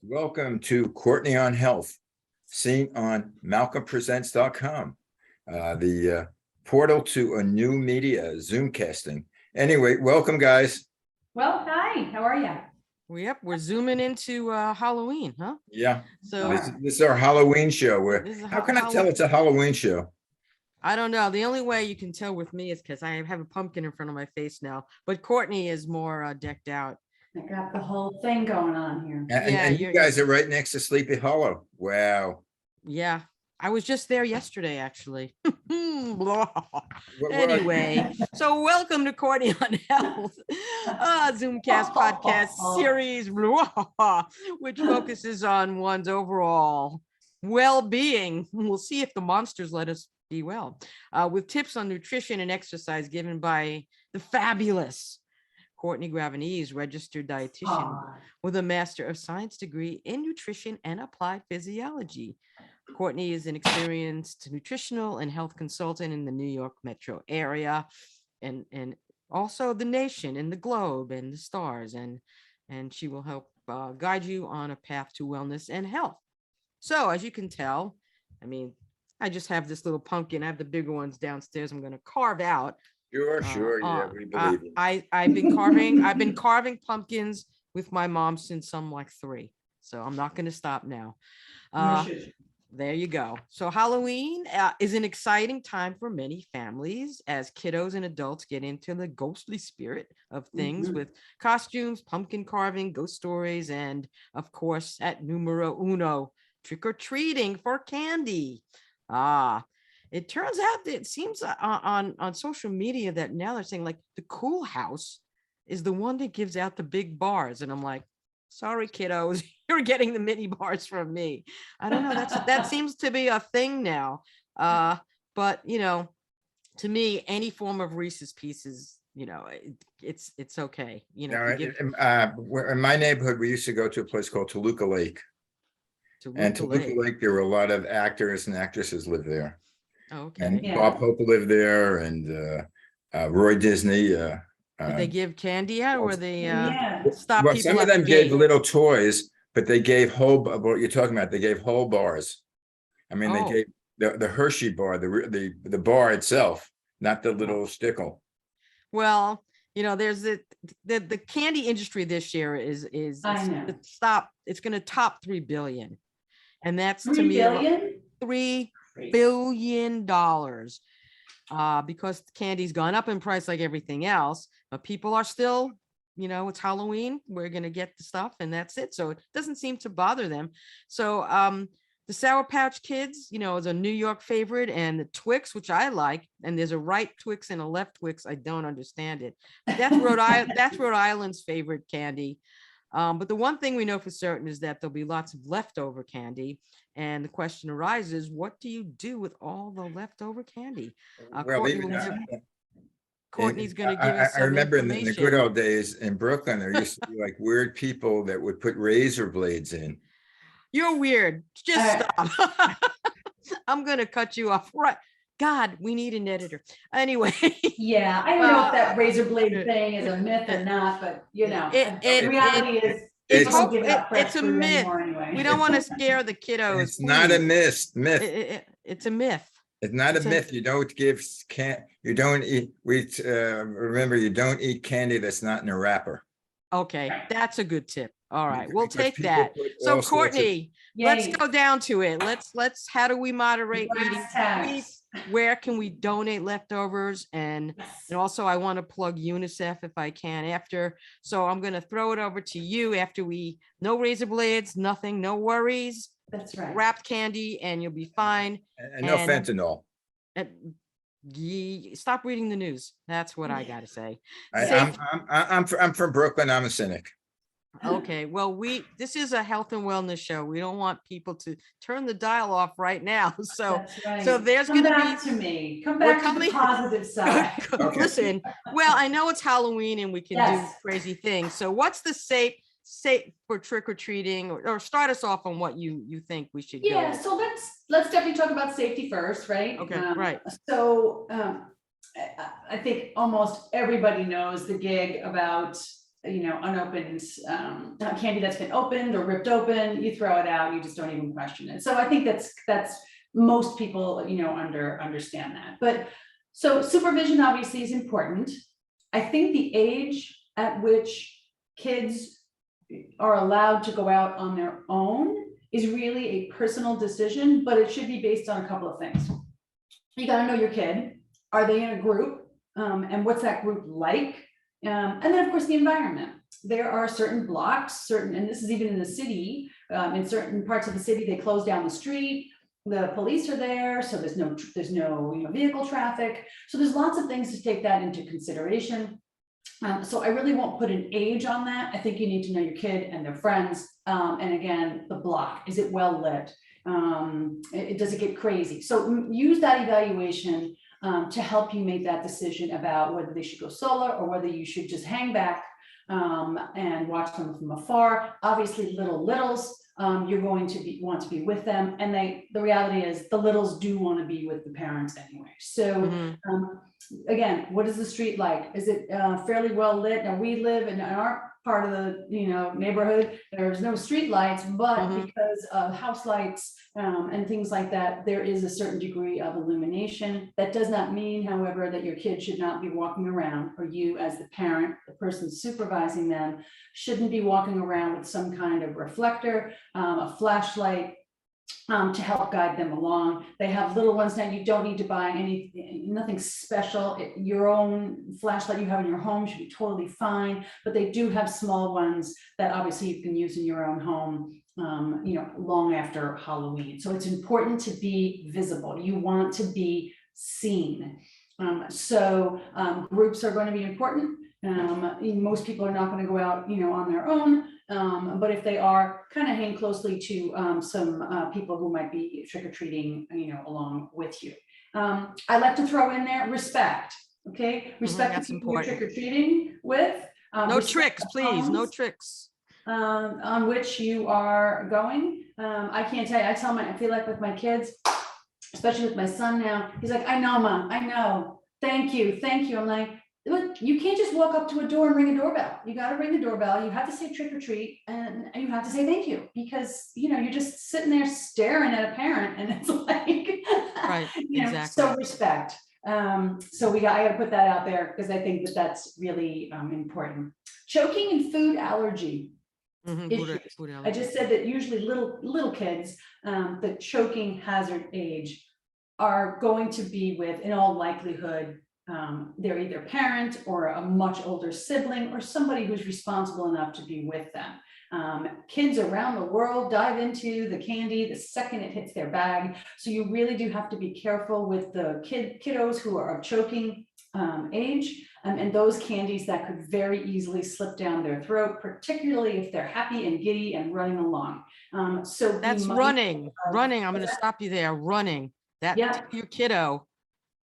Welcome to Courtney on Health, seen on malcolmpresents.com, the portal to a new media, Zoomcasting. Anyway, welcome, guys. Well, hi, how are you? We're zooming into Halloween, huh? Yeah, So this is our Halloween show. How can I tell Halloween. it's a Halloween show? I don't know. The only way you can tell with me is because I have a pumpkin in front of my face now. But Courtney is more decked out. I got the whole thing going on here. And you guys are right next to Sleepy Hollow. Wow. Yeah, I was just there yesterday, actually. What- Anyway, so welcome to Courtney on Health, Zoomcast podcast series, which focuses on one's overall well-being. We'll see if the monsters let us be well, with tips on nutrition and exercise given by the fabulous Courtney Gravenese, registered dietitian with a Master of Science degree in nutrition and applied physiology. Courtney is an experienced nutritional and health consultant in the New York metro area and also the nation and the globe and the stars. And she will help guide you on a path to wellness and health. So as you can tell, I mean, I just have this little pumpkin. I have the bigger ones downstairs. I'm going to carve out. Sure. Yeah, we believe you. I've been carving pumpkins with my mom since I'm like 3. So I'm not going to stop now. There you go. So Halloween is an exciting time for many families as kiddos and adults get into the ghostly spirit of things with costumes, pumpkin carving, ghost stories, and of course, at numero uno, trick-or-treating for candy. It turns out that it seems on social media that now they're saying like the Cool House is the one that gives out the big bars. And I'm like, sorry, kiddos, you're getting the mini bars from me. I don't know. That seems to be a thing now. But you know, to me, any form of Reese's Pieces, you know, it's okay. You know, In my neighborhood, we used to go to a place called Toluca Lake. Toluca Lake, there were a lot of actors and actresses live there. Okay. And Bob Hope lived there, and Roy Disney. Did they give candy out, or were they stop Well, people some of at them the gave gate? little toys, but they gave whole. What you're talking about? They gave whole bars. I mean, they gave the Hershey bar, the bar itself, not the little stickle. Well, you know, there's the candy industry this year is it's going to top 3 billion, and that's to me $3 billion. Because candy's gone up in price like everything else, but people are still, you know, it's Halloween, we're going to get the stuff and that's it. So it doesn't seem to bother them. So the Sour Patch Kids, you know, is a New York favorite, and the Twix, which I like, and there's a right Twix and a left Twix. I don't understand it. But that's Rhode Island's favorite candy. But the one thing we know for certain is that there'll be lots of leftover candy. And the question arises, what do you do with all the leftover candy? Courtney's going to give us some I remember in the information. good old days in Brooklyn, there used to be like weird people that would put razor blades in. You're weird. Just stop. I'm going to cut you off. Right. God, we need an editor. Anyway. Yeah, I don't know if that razor blade thing is a myth or not, but you know, the reality is it's a myth. Anyway. We don't want to scare the kiddos. It's not a myth. It's a myth. It's not a myth. You don't eat. Remember, you don't eat candy that's not in a wrapper. Okay, that's a good tip. All right, we'll take that. So Courtney, let's go down to it. Let's how do we moderate eating sweets? Where can we donate leftovers? And also I want to plug UNICEF if I can after. So I'm going to throw it over to you after no razor blades, nothing, no worries. That's right. Wrapped candy and you'll be fine. And no fentanyl. Stop reading the news. That's what I got to say. I'm from Brooklyn. I'm a cynic. Okay, well, this is a health and wellness show. We don't want people to turn the dial off right now. So, so there's going to be come back to the positive side. Listen, well, I know it's Halloween and we can do crazy things. So what's the safe for trick-or-treating, or start us off on what you think we should go? So let's definitely talk about safety first, right? Okay, right. So I think almost everybody knows the gig about unopened candy that's been opened or ripped open, you throw it out, you just don't even question it. So I think that's most people, understand that. But so supervision obviously is important. I think the age at which kids are allowed to go out on their own is really a personal decision, but it should be based on a couple of things. You got to know your kid. Are they in a group? And what's that group like? And then, of course, the environment. There are certain blocks, and this is even in the city, in certain parts of the city, they close down the street. The police are there, so there's no vehicle traffic. So there's lots of things to take that into consideration. So I really won't put an age on that. I think you need to know your kid and their friends. And again, the block, is it well lit? Does it get crazy? So use that evaluation to help you make that decision about whether they should go solo or whether you should just hang back and watch them from afar. Obviously, littles, you're going to want to be with them, and the reality is the littles do want to be with the parents anyway. So again, what is the street like? Is it fairly well lit? Now we live in our part of the neighborhood, there's no street lights, but because of house lights and things like that, there is a certain degree of illumination. That does not mean, however, that your kid should not be walking around, or you as the parent, the person supervising them, shouldn't be walking around with some kind of reflector, a flashlight, to help guide them along. They have little ones now. You don't need to buy nothing special. Your own flashlight you have in your home should be totally fine, but they do have small ones that obviously you can use in your own home, long after Halloween. So it's important to be visible. You want to be seen. Groups are going to be important. Most people are not going to go out, on their own. But if they are, kind of hang closely to some people who might be trick-or-treating, along with you. I like to throw in there respect. Okay, respect the people you're trick-or-treating with. No tricks, please. No tricks. On which you are going. I can't tell you. I feel like with my kids, especially with my son now, he's like, I know, Mom, I know. Thank you. I'm like, look, you can't just walk up to a door and ring a doorbell. You got to ring the doorbell. You have to say trick or treat, and you have to say thank you, because you're just sitting there staring at a parent, and it's like, right, exactly. So respect. I got to put that out there because I think that's really important. Choking and food allergy. Food allergy. I just said that usually little kids, the choking hazard age, are going to be with, in all likelihood, they're either parent or a much older sibling or somebody who's responsible enough to be with them. Kids around the world dive into the candy the second it hits their bag. So you really do have to be careful with the kiddos who are of choking age, and those candies that could very easily slip down their throat, particularly if they're happy and giddy and running along. So that's running. I'm going to stop you there. Running. Your kiddo.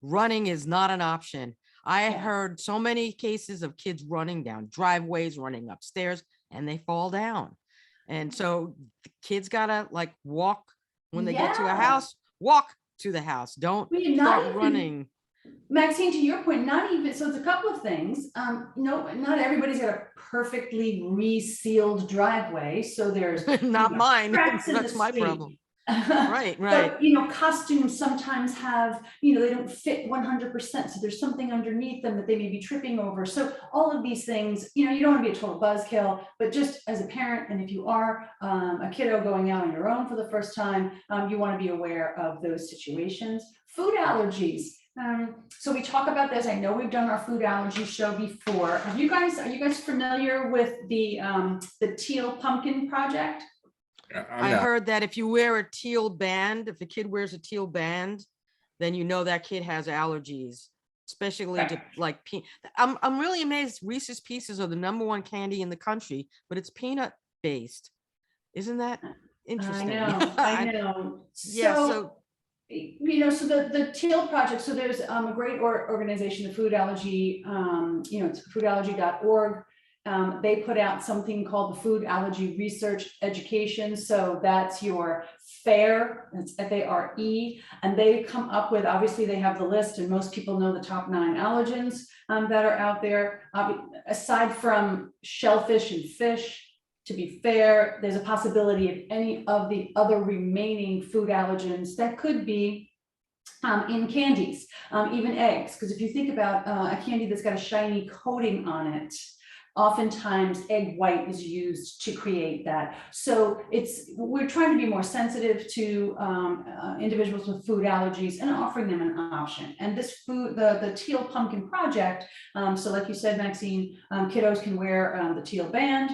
Running is not an option. I heard so many cases of kids running down driveways, running upstairs, and they fall down. And so the kids gotta walk when they get to a house, walk to the house. Don't start running. Maxine, to your point, not even, so it's a couple of things. Not everybody's got a perfectly resealed driveway. So there's not mine. That's my problem. Right. But, costumes sometimes have, they don't fit 100%. So there's something underneath them that they may be tripping over. So all of these things, you don't want to be a total buzzkill, but just as a parent, and if you are a kiddo going out on your own for the first time, you want to be aware of those situations. Food allergies. So we talk about this. I know we've done our food allergy show before. Are you guys familiar with the Teal Pumpkin Project? I heard that if you wear a teal band, if a kid wears a teal band, then that kid has allergies, especially to I'm really amazed. Reese's Pieces are the #1 candy in the country, but it's peanut based. Isn't that interesting? I know. So the Teal Project, so there's a great organization, the Food Allergy, it's foodallergy.org. they put out something called the Food Allergy Research Education. So that's your FARE, it's FARE, and they come up with, obviously they have the list, and most people know the top 9 allergens that are out there. Aside from shellfish and fish, to be fair, there's a possibility of any of the other remaining food allergens that could be in candies, even eggs. Because if you think about a candy that's got a shiny coating on it, oftentimes egg white is used to create that. So we're trying to be more sensitive to individuals with food allergies and offering them an option. And this food, the Teal Pumpkin Project, so like you said, Maxine, kiddos can wear the teal band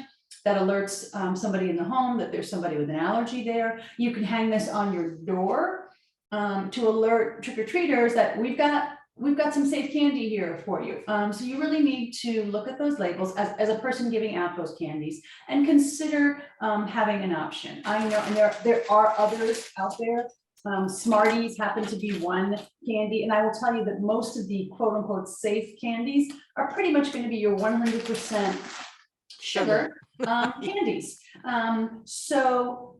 that alerts somebody in the home that there's somebody with an allergy there. You can hang this on your door to alert trick-or-treaters that we've got some safe candy here for you. So you really need to look at those labels as a person giving out those candies and consider having an option. I know, and there are others out there. Smarties happen to be one candy, and I will tell you that most of the quote unquote safe candies are pretty much going to be your 100% sugar candies. So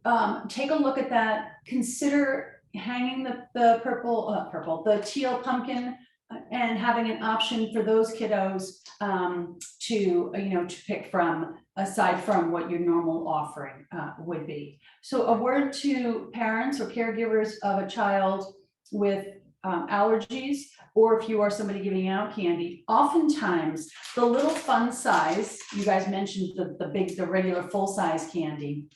take a look at that. Consider hanging the teal pumpkin and having an option for those kiddos to pick from, aside from what your normal offering would be. So a word to parents or caregivers of a child with allergies, or if you are somebody giving out candy, oftentimes the little fun size, you guys mentioned the regular full size candy,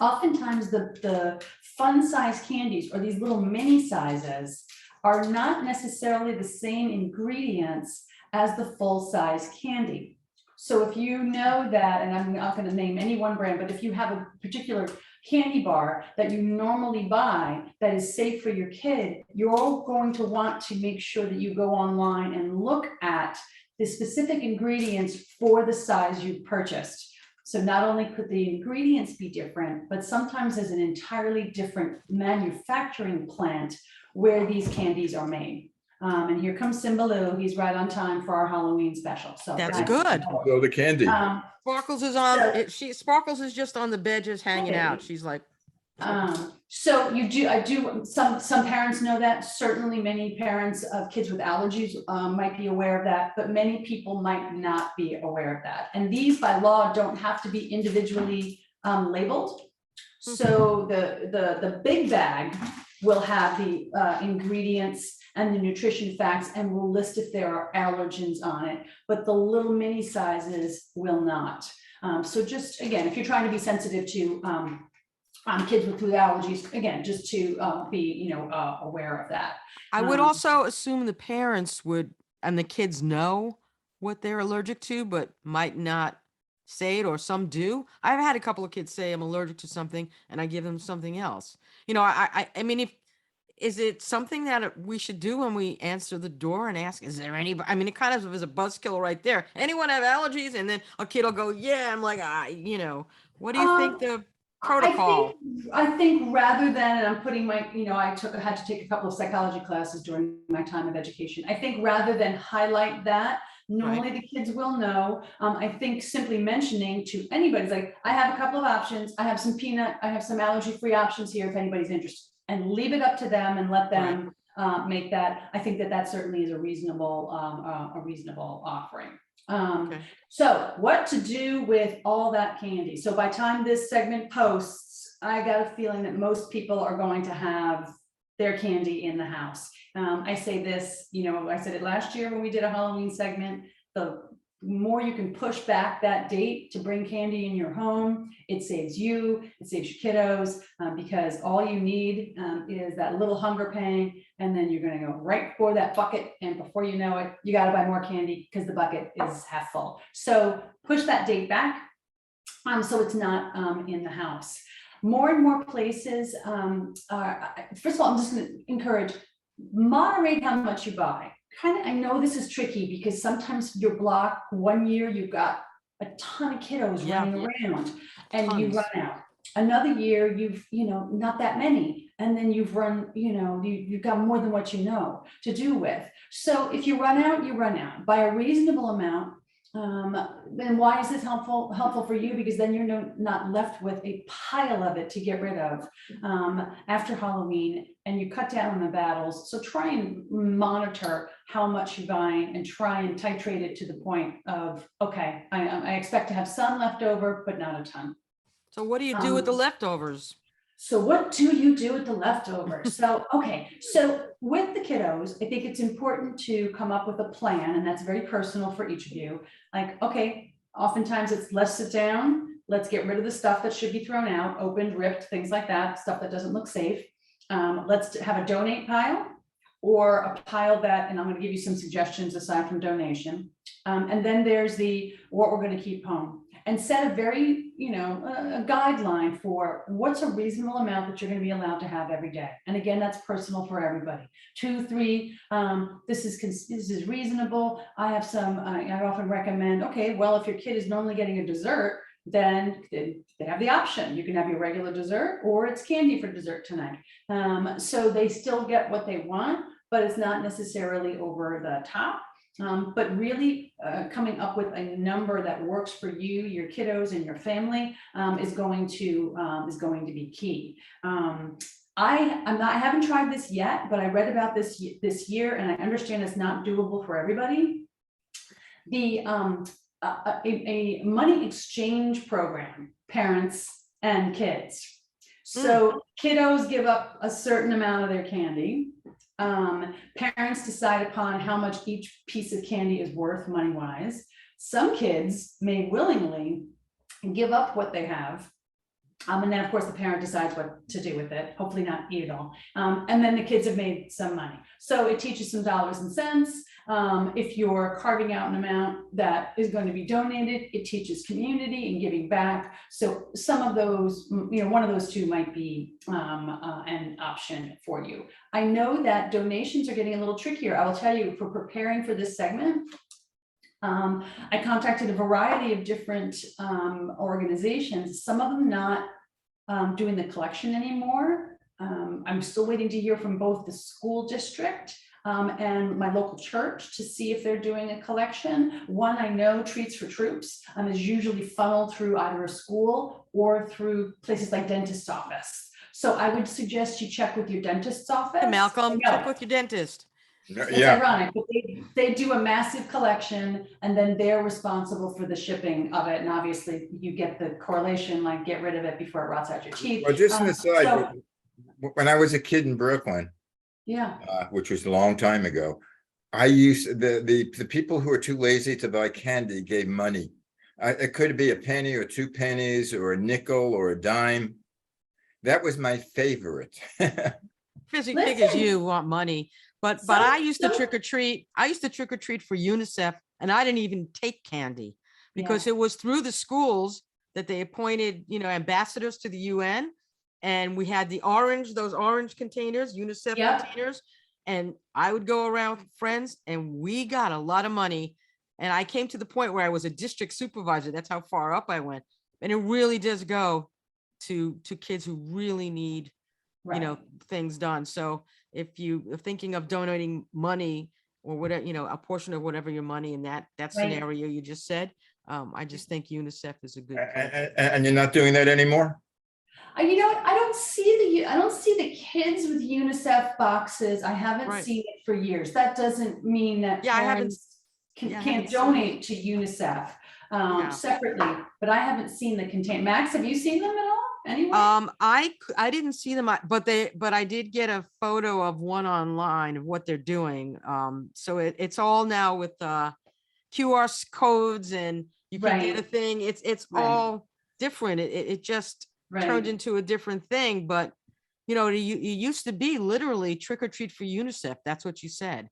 oftentimes the fun size candies or these little mini sizes are not necessarily the same ingredients as the full size candy. So if you know that, and I'm not going to name any one brand, but if you have a particular candy bar that you normally buy that is safe for your kid, you're going to want to make sure that you go online and look at the specific ingredients for the size you purchased. So not only could the ingredients be different, but sometimes there's an entirely different manufacturing plant where these candies are made. And here comes Simbaloo. He's right on time for our Halloween special. So That's nice. good. So the candy. Sparkles is on. Sparkles is just on the bed, just hanging out. She's like. So some parents know that. Certainly many parents of kids with allergies might be aware of that, but many people might not be aware of that. And these by law don't have to be individually labeled. So the big bag will have the ingredients and the nutrition facts and will list if there are allergens on it, but the little mini sizes will not. So just, again, if you're trying to be sensitive to kids with food allergies, again, just to be, aware of that. I would also assume the parents would, and the kids know what they're allergic to, but might not say it, or some do. I've had a couple of kids say I'm allergic to something and I give them something else. I mean, is it something that we should do when we answer the door and ask, is there anybody? I mean, it kind of is a buzzkill right there. Anyone have allergies? And then a kid will go, yeah. I'm like, what do you think the protocol? I think rather than, and I'm putting my, I had to take a couple of psychology classes during my time of education. I think rather than highlight that, normally the kids will know. I think simply mentioning to anybody's like, I have a couple of options. I have some peanut, I have some allergy-free options here if anybody's interested, and leave it up to them and let them make that. I think that certainly is a reasonable offering. So what to do with all that candy? So by the time this segment posts, I got a feeling that most people are going to have their candy in the house. I say this, I said it last year when we did a Halloween segment, the more you can push back that date to bring candy in your home, it saves you, it saves your kiddos, because all you need is that little hunger pang, and then you're going to go right for that bucket, and before you know it, you got to buy more candy because the bucket is half full. So push that date back so it's not in the house. More and more places first of all, I'm just going to encourage, moderate how much you buy. I know this is tricky because sometimes your block, one year you've got a ton of kiddos running around and you run out. Another year you've, not that many. And then you've run, you've got more than what you know to do with. So if you run out, you run out. Buy a reasonable amount. Then why is this helpful for you? Because then you're not left with a pile of it to get rid of after Halloween, and you cut down on the battles. So try and monitor how much you're buying and try and titrate it to the point of, okay, I expect to have some left over, but not a ton. So what do you do with the leftovers? So what do you do with the leftovers? So, okay, so with the kiddos, I think it's important to come up with a plan, and that's very personal for each of you. Like, okay, oftentimes it's let's sit down, let's get rid of the stuff that should be thrown out, opened, ripped, things like that, stuff that doesn't look safe. Let's have a donate pile or a pile that, and I'm going to give you some suggestions aside from donation. And then there's what we're going to keep home. And set a very, a guideline for what's a reasonable amount that you're going to be allowed to have every day. And again, that's personal for everybody. 2, 3, this is reasonable. I have some, I often recommend, okay, well, if your kid is normally getting a dessert, then they have the option. You can have your regular dessert or it's candy for dessert tonight. So they still get what they want, but it's not necessarily over the top. But really coming up with a number that works for you, your kiddos, and your family is going to be key. I haven't tried this yet, but I read about this year, and I understand it's not doable for everybody. A money exchange program, parents and kids. So kiddos give up a certain amount of their candy. Parents decide upon how much each piece of candy is worth money-wise. Some kids may willingly give up what they have. And then of course the parent decides what to do with it, hopefully not eat it all. And then the kids have made some money. So it teaches some dollars and cents. If you're carving out an amount that is going to be donated, it teaches community and giving back. So some of those, one of those two might be an option for you. I know that donations are getting a little trickier. I will tell you, for preparing for this segment, I contacted a variety of different organizations, some of them not doing the collection anymore. I'm still waiting to hear from both the school district and my local church to see if they're doing a collection. One I know, Treats for Troops, is usually funneled through either a school or through places like dentist's office. So I would suggest you check with your dentist's office. Hey, Malcolm, check with your dentist. It's ironic, but they do a massive collection and then they're responsible for the shipping of it. And obviously you get the correlation, like get rid of it before it rots out your teeth. Well, just an aside, when I was a kid in Brooklyn, which was a long time ago, I used the people who were too lazy to buy candy gave money. It could be a penny or 2 pennies or a nickel or a dime. That was my favorite. Figures you want money. But I used to trick or treat. I used to trick or treat for UNICEF, and I didn't even take candy because it was through the schools that they appointed, ambassadors to the UN. And we had those orange containers, UNICEF containers. And I would go around with friends and we got a lot of money. And I came to the point where I was a district supervisor. That's how far up I went. And it really does go to kids who really need, things done. So if you are thinking of donating money or whatever, a portion of whatever your money in that scenario you just said, I just think UNICEF is a good. And you're not doing that anymore? You know what? I don't see the kids with UNICEF boxes. I haven't seen it for years. That doesn't mean that parents can't donate to UNICEF separately, but I haven't seen the contain. Max, have you seen them at all? Anyway? I didn't see them, but I did get a photo of one online of what they're doing. So it's all now with QR codes and you can get a thing. It's all different. It just turned into a different thing, but it used to be literally trick or treat for UNICEF. That's what you said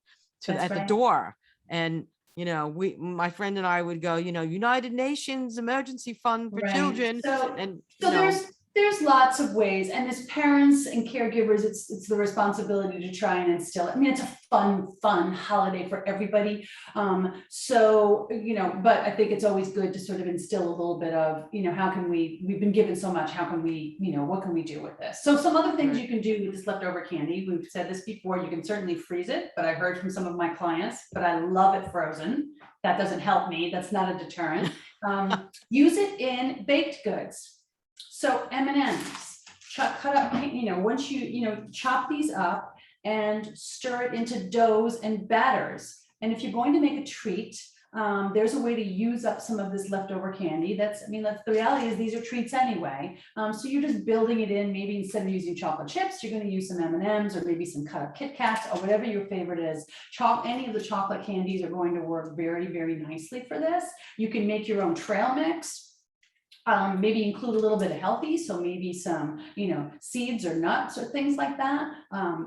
at the door. And my friend and I would go, United Nations Emergency Fund for Children. So there's lots of ways, and as parents and caregivers, it's the responsibility to try and instill it. I mean, it's a fun holiday for everybody. So, but I think it's always good to sort of instill a little bit of, how can we've been given so much, how can we, what can we do with this? So some other things you can do with this leftover candy, we've said this before, you can certainly freeze it, but I heard from some of my clients, but I love it frozen. that doesn't help me. That's not a deterrent. Use it in baked goods. So M&Ms, cut up, once you chop these up and stir it into doughs and batters. And if you're going to make a treat, there's a way to use up some of this leftover candy. That's the reality is these are treats anyway. So you're just building it in. Maybe instead of using chocolate chips, you're going to use some M&Ms or maybe some cut up Kit Kats or whatever your favorite is. Any of the chocolate candies are going to work very, very nicely for this. You can make your own trail mix. Maybe include a little bit of healthy, so maybe some, seeds or nuts or things like that.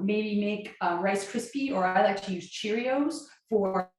Maybe make Rice Krispie, or I like to use Cheerios for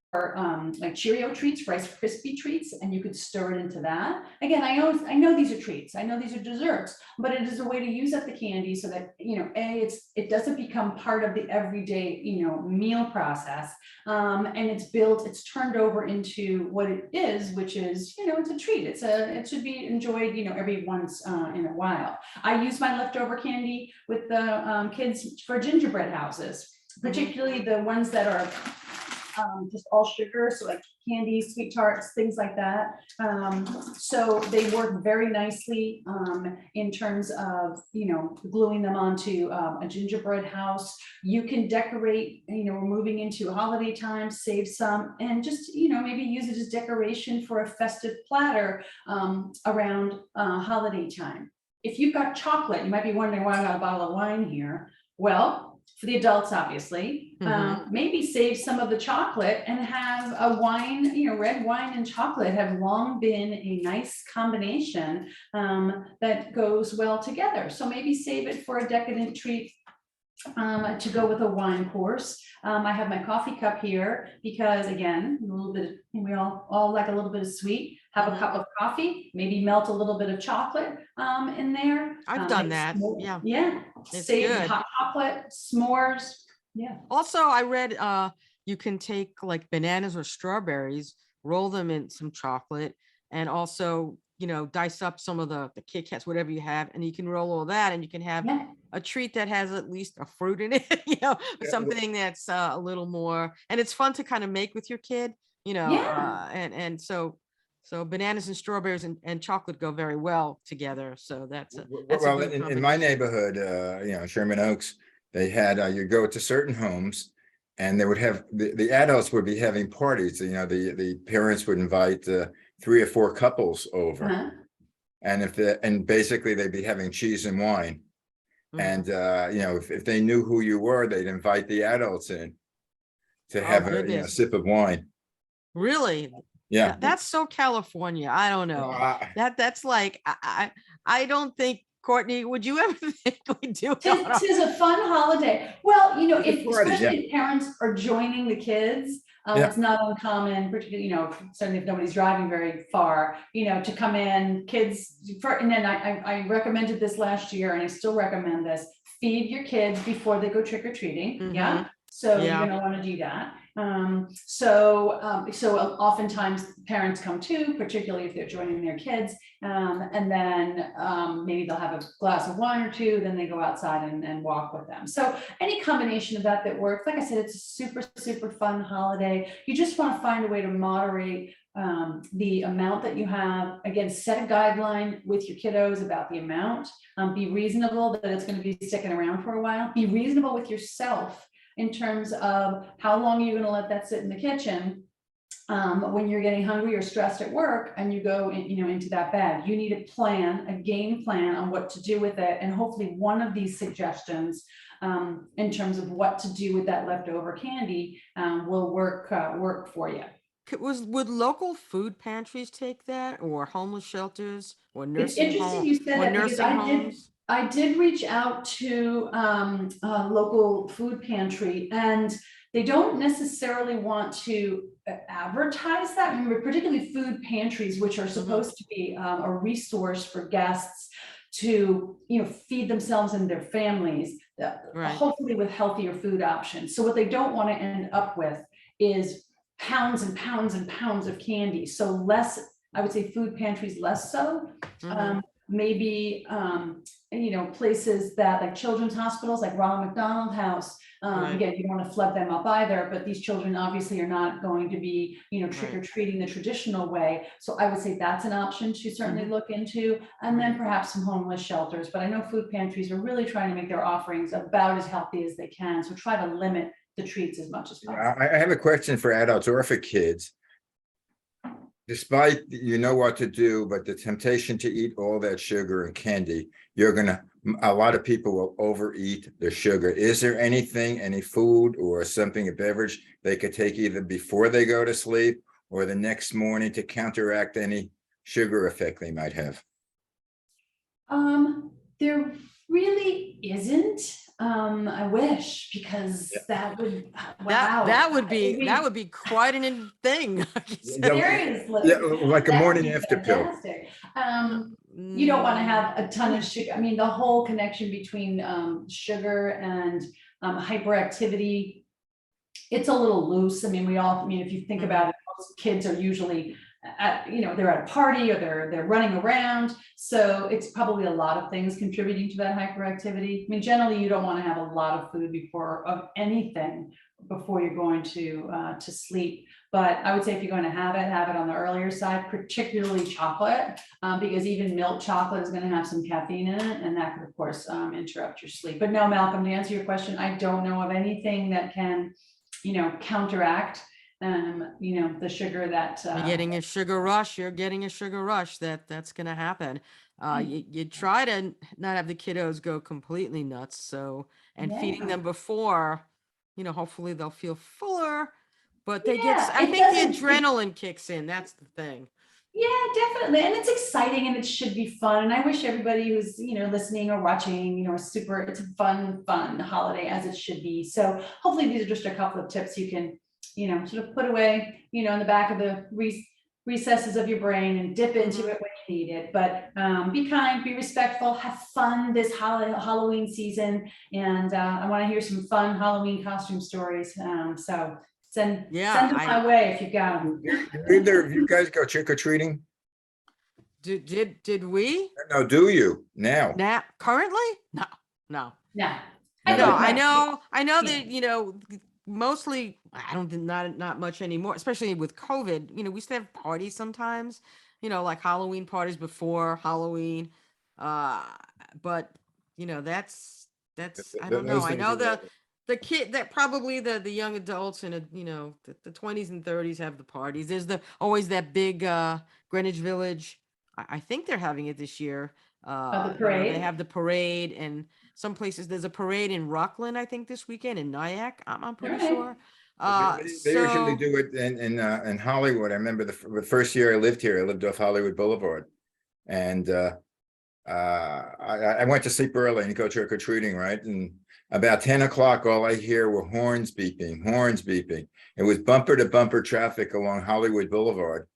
like Cheerio treats, Rice Krispie treats, and you could stir it into that. Again, I know these are treats, I know these are desserts, but it is a way to use up the candy so that, it doesn't become part of the everyday, meal process. And it's turned over into what it is, which is, it's a treat. It should be enjoyed, every once in a while. I use my leftover candy with the kids for gingerbread houses, particularly the ones that are just all sugar, so like candies, sweet tarts, things like that. So they work very nicely in terms of, gluing them onto a gingerbread house. You can decorate, we're moving into holiday time, save some, and just, maybe use it as decoration for a festive platter around holiday time. If you've got chocolate, you might be wondering why I got a bottle of wine here. Well, for the adults, obviously, maybe save some of the chocolate and have a wine, red wine and chocolate have long been a nice combination that goes well together. So maybe save it for a decadent treat to go with a wine course. I have my coffee cup here because, again, a little bit, we all like a little bit of sweet. Have a cup of coffee, maybe melt a little bit of chocolate in there. I've done that. Yeah. Save hot chocolate, s'mores. Yeah. Also, I read you can take like bananas or strawberries, roll them in some chocolate, and also, dice up some of the Kit Kats, whatever you have, and you can roll all that, and you can have a treat that has at least a fruit in it, something that's a little more, and it's fun to kind of make with your kid, and so bananas and strawberries and chocolate go very well together. So that's well, in my neighborhood, Sherman Oaks, they had you go to certain homes, and they would have the adults would be having parties. The parents would invite 3 or 4 couples over, and basically they'd be having cheese and wine, and if they knew who you were, they'd invite the adults in to have a sip of wine. Really? Yeah, that's so California. I don't know. That's like I don't think, Courtney, would you ever think we do it? Tis a fun holiday. Well, especially if parents are joining the kids, it's not uncommon, particularly, certainly if nobody's driving very far, to come in, kids. And then I recommended this last year, and I still recommend this: feed your kids before they go trick or treating. Yeah. So you're going to want to do that. So oftentimes parents come too, particularly if they're joining their kids, and then maybe they'll have a glass of wine or two, then they go outside and walk with them. So any combination of that works. Like I said, it's a super, super fun holiday. You just want to find a way to moderate the amount that you have. Again, set a guideline with your kiddos about the amount. Be reasonable that it's going to be sticking around for a while. Be reasonable with yourself in terms of how long you're going to let that sit in the kitchen when you're getting hungry or stressed at work, and you go into that bag. You need a game plan on what to do with it, and hopefully one of these suggestions in terms of what to do with that leftover candy will work for you. Would local food pantries take that, or homeless shelters, or nursing homes? It's interesting you said that, because I did reach out to a local food pantry, and they don't necessarily want to advertise that. Remember, particularly food pantries, which are supposed to be a resource for guests to, feed themselves and their families, hopefully with healthier food options. So what they don't want to end up with is pounds and pounds and pounds of candy. So less, I would say food pantries less so. Maybe places that, like children's hospitals, like Ronald McDonald House, Right. Again, you don't want to flood them up either, but these children obviously are not going to be, trick or Right. treating the traditional way. So I would say that's an option to certainly look into, and then perhaps some homeless shelters. But I know food pantries are really trying to make their offerings about as healthy as they can. So try to limit the treats as much as possible. I have a question for adults or for kids. Despite you know what to do, but the temptation to eat all that sugar and candy, a lot of people will overeat the sugar. Is there anything, any food or something, a beverage they could take either before they go to sleep or the next morning to counteract any sugar effect they might have? There really isn't. I wish, because that would, wow. That would be quite an thing. Seriously. Yeah, like a That would morning be after pill. fantastic. You don't want to have a ton of sugar. I mean, the whole connection between sugar and hyperactivity, it's a little loose. I mean, if you think about it, most kids are usually they're at a party or they're running around. So it's probably a lot of things contributing to that hyperactivity. I mean, generally you don't want to have a lot of food of anything before you're going to sleep. But I would say if you're going to have it on the earlier side, particularly chocolate, because even milk chocolate is going to have some caffeine in it, and that could of course interrupt your sleep. But no, Malcolm, to answer your question, I don't know of anything that can, counteract the sugar that You're getting a sugar rush. That's gonna happen. You try to not have the kiddos go completely nuts. So, and feeding them before, hopefully they'll feel fuller, but I think the adrenaline kicks in. That's the thing. Yeah, definitely. And it's exciting and it should be fun. And I wish everybody who's, listening or watching, it's a fun holiday, as it should be. So hopefully these are just a couple of tips you can, sort of put away, in the back of the recesses of your brain and dip into it when you need it. But be kind, be respectful, have fun this Halloween season. And I want to hear some fun Halloween costume stories. So send them my way if you got them. Either of you guys go trick-or-treating? Did we? No, do you now? Now, currently? No. Yeah. I know that, mostly not much anymore, especially with COVID. We used to have parties sometimes, like Halloween parties before Halloween. But that's I don't know. I know the kid that probably the young adults and the 20s and 30s have the parties. There's always that big Greenwich Village. I think they're having it this year. The parade. They have the parade, and some places there's a parade in Rockland, I think this weekend, in Nyack. I'm pretty sure. They usually do it in Hollywood. I remember the first year I lived here, I lived off Hollywood Boulevard. And I went to sleep early and go trick-or-treating, right? And about 10 o'clock, all I hear were horns beeping. It was bumper to bumper traffic along Hollywood Boulevard.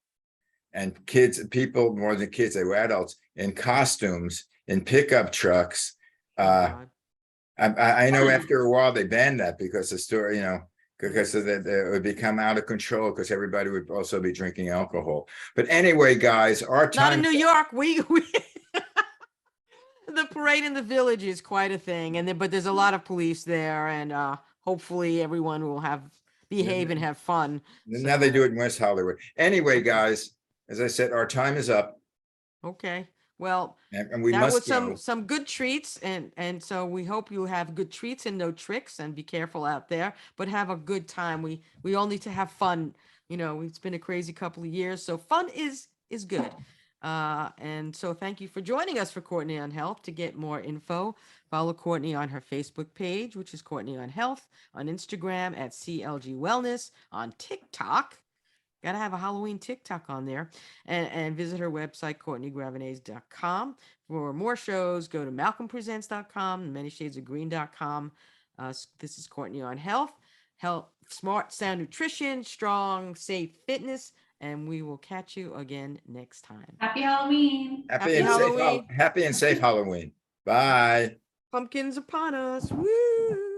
And people more than kids, they were adults in costumes, in pickup trucks. I know after a while they banned that because the story, because it would become out of control because everybody would also be drinking alcohol. But anyway, guys, our time. Not in New York. We the parade in the village is quite a thing, but there's a lot of police there, and hopefully everyone will behave and have fun. Now they do it in West Hollywood. Anyway, guys, as I said, our time is up. Okay. Well, and we that must was some good treats, and so we hope you have good treats and no tricks, and be careful out there, but have a good time. We all need to have fun. It's been a crazy couple of years, so fun is good. And so thank you for joining us for Courtney on Health. To get more info, follow Courtney on her Facebook page, which is Courtney on Health, on Instagram at CLG Wellness, on TikTok. Got to have a Halloween TikTok on there, and visit her website, CourtneyGravenese.com. For more shows, go to MalcolmPresents.com, ManyShadesOfGreen.com. This is Courtney on Health, smart, sound nutrition, strong, safe fitness, and we will catch you again next time. Happy Halloween. Happy and safe Halloween. Bye. Pumpkins upon us. Woo!